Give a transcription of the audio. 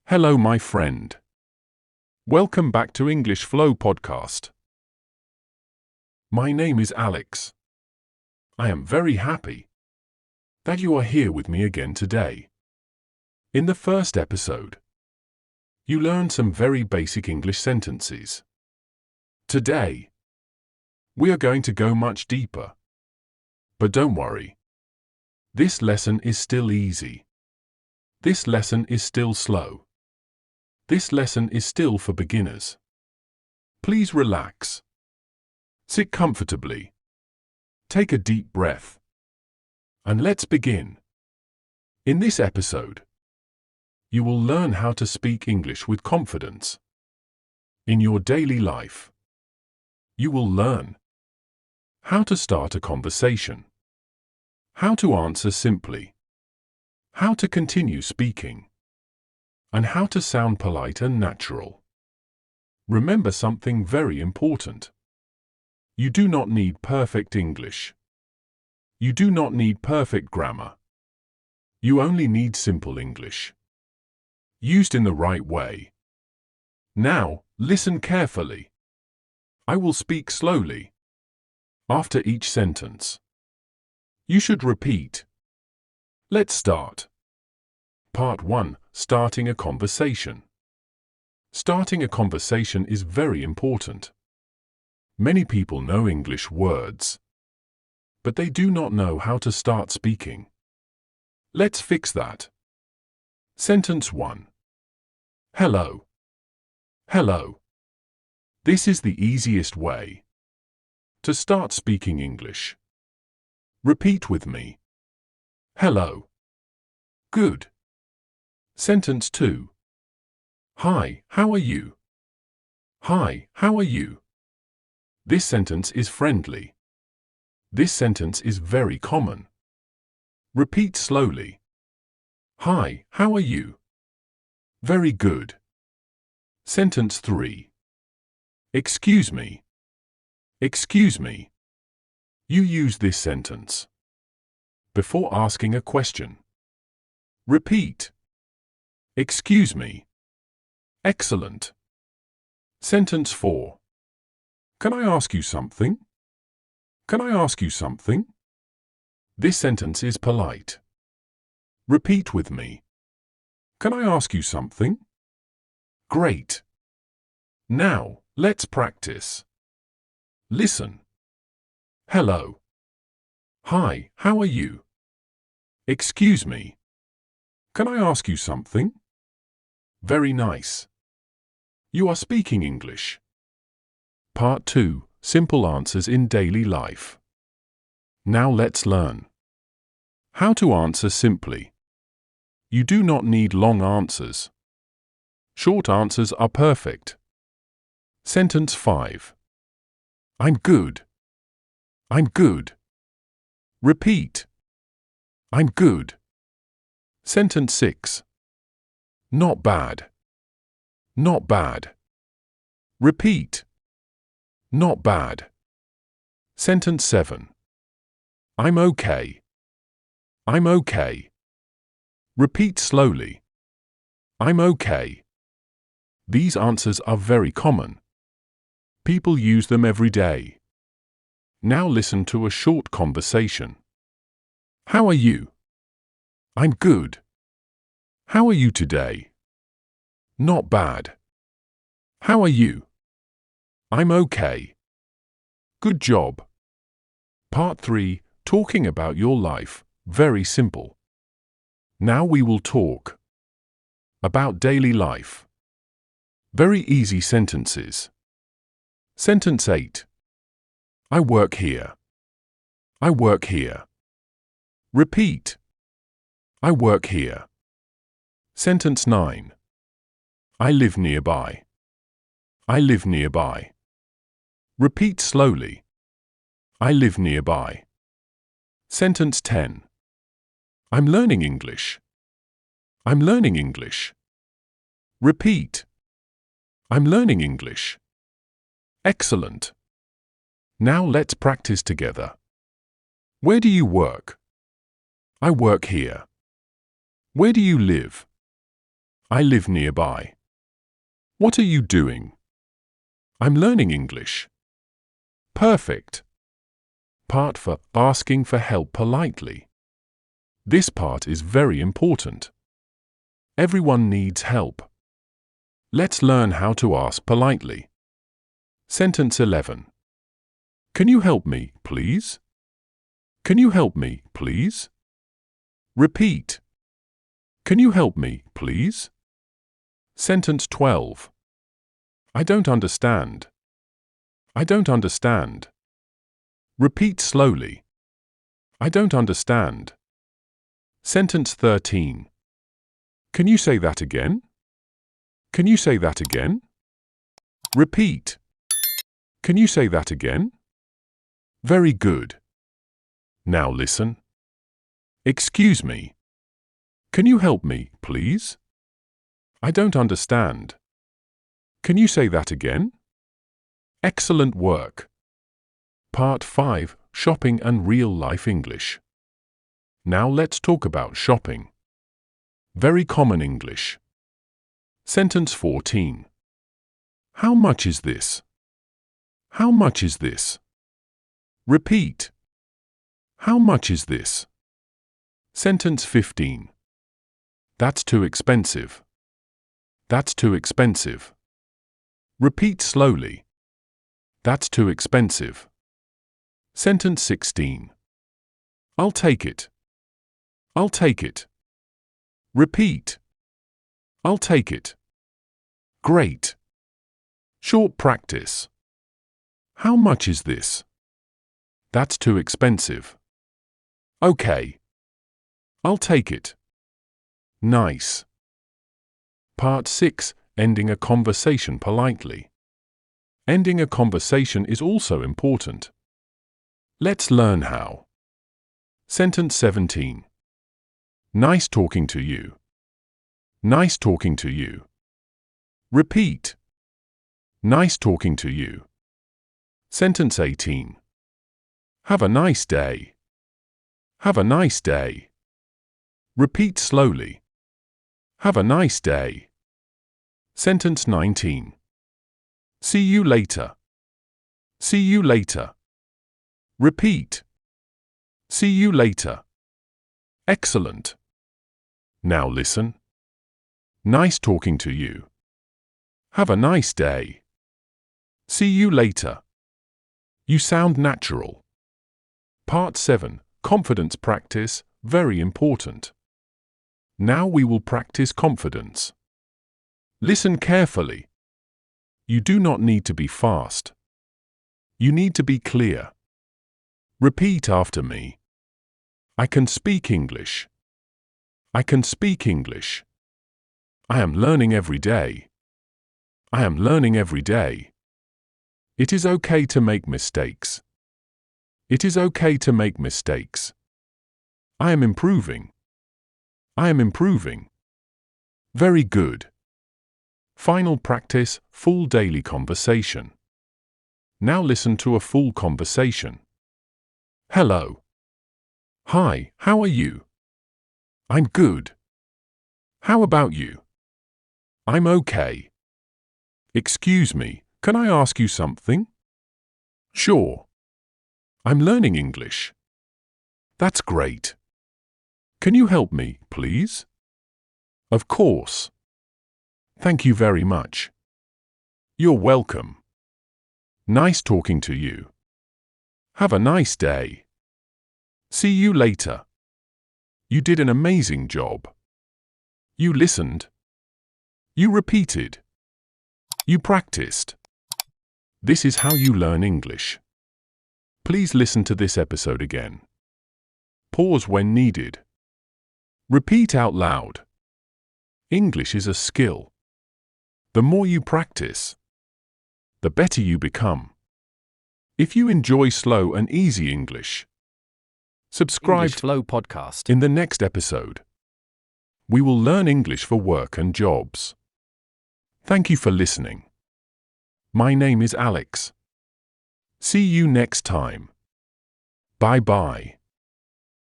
Hello, my friend. Welcome back to English Flow Podcast. My name is Alex. I am very happy that you are here with me again today. In the first episode, you learned some very basic English sentences. Today, we are going to go much deeper. But don't worry. This lesson is still easy. This lesson is still slow. This lesson is still for beginners. Please relax. Sit comfortably. Take a deep breath. And let's begin. In this episode, you will learn how to speak English with confidence. In your daily life, you will learn how to start a conversation, how to answer simply, how to continue speaking, and how to sound polite and natural. Remember something very important. You do not need perfect English. You do not need perfect grammar. You only need simple English, used in the right way. Now, listen carefully. I will speak slowly. After each sentence, you should repeat. Let's start. Part 1. Starting a conversation. Starting a conversation is very important. Many people know English words, but they do not know how to start speaking. Let's fix that. Sentence 1. Hello. Hello. This is the easiest way to start speaking English. Repeat with me. Hello. Good. Sentence 2. Hi, how are you? Hi, how are you? This sentence is friendly. This sentence is very common. Repeat slowly. Hi, how are you? Very good. Sentence 3. Excuse me. Excuse me. You use this sentence before asking a question. Repeat. Excuse me. Excellent. Sentence 4. Can I ask you something? Can I ask you something? This sentence is polite. Repeat with me. Can I ask you something? Great. Now, let's practice. Listen. Hello. Hi, how are you? Excuse me. Can I ask you something? Very nice. You are speaking English. Part 2. Simple answers in daily life. Now let's learn how to answer simply. You do not need long answers. Short answers are perfect. Sentence 5. I'm good. I'm good. Repeat. I'm good. Sentence 6. Not bad. Not bad. Repeat. Not bad. Sentence 7. I'm okay. I'm okay. Repeat slowly. I'm okay. These answers are very common. People use them every day. Now listen to a short conversation. How are you? I'm good. How are you today? Not bad. How are you? I'm okay. Good job. Part 3. Talking about your life. Very simple. Now we will talk about daily life. Very easy sentences. Sentence 8. I work here. I work here. Repeat. I work here. Sentence 9. I live nearby. I live nearby. Repeat slowly. I live nearby. Sentence 10. I'm learning English. I'm learning English. Repeat. I'm learning English. Excellent. Now let's practice together. Where do you work? I work here. Where do you live? I live nearby. What are you doing? I'm learning English. Perfect. Part for asking for help politely. This part is very important. Everyone needs help. Let's learn how to ask politely. Sentence 11. Can you help me, please? Can you help me, please? Repeat. Can you help me, please? Sentence 12. I don't understand. I don't understand. Repeat slowly. I don't understand. Sentence 13. Can you say that again? Can you say that again? Repeat. Can you say that again? Very good. Now listen. Excuse me. Can you help me, please? I don't understand. Can you say that again? Excellent work. Part 5, Shopping and Real-Life English. Now let's talk about shopping. Very common English. Sentence 14. How much is this? How much is this? Repeat. How much is this? Sentence 15. That's too expensive. That's too expensive. Repeat slowly. That's too expensive. Sentence 16. I'll take it. I'll take it. Repeat. I'll take it. Great. Short practice. How much is this? That's too expensive. Okay. I'll take it. Nice. Part 6, Ending a conversation politely. Ending a conversation is also important. Let's learn how. Sentence 17. Nice talking to you. Nice talking to you. Repeat. Nice talking to you. Sentence 18. Have a nice day. Have a nice day. Repeat slowly. Have a nice day. Sentence 19. See you later. See you later. Repeat. See you later. Excellent. Now listen. Nice talking to you. Have a nice day. See you later. You sound natural. Part 7, Confidence Practice, very important. Now we will practice confidence. Listen carefully. You do not need to be fast. You need to be clear. Repeat after me. I can speak English. I can speak English. I am learning every day. I am learning every day. It is okay to make mistakes. It is okay to make mistakes. I am improving. I am improving. Very good. Final practice, full daily conversation. Now listen to a full conversation. Hello. Hi, how are you? I'm good. How about you? I'm okay. Excuse me, can I ask you something? Sure. I'm learning English. That's great. Can you help me, please? Of course. Thank you very much. You're welcome. Nice talking to you. Have a nice day. See you later. You did an amazing job. You listened. You repeated. You practiced. This is how you learn English. Please listen to this episode again. Pause when needed. Repeat out loud. English is a skill. The more you practice, the better you become. If you enjoy slow and easy English, subscribe English Flow Podcast. in the next episode. We will learn English for work and jobs. Thank you for listening. My name is Alex. See you next time. Bye-bye.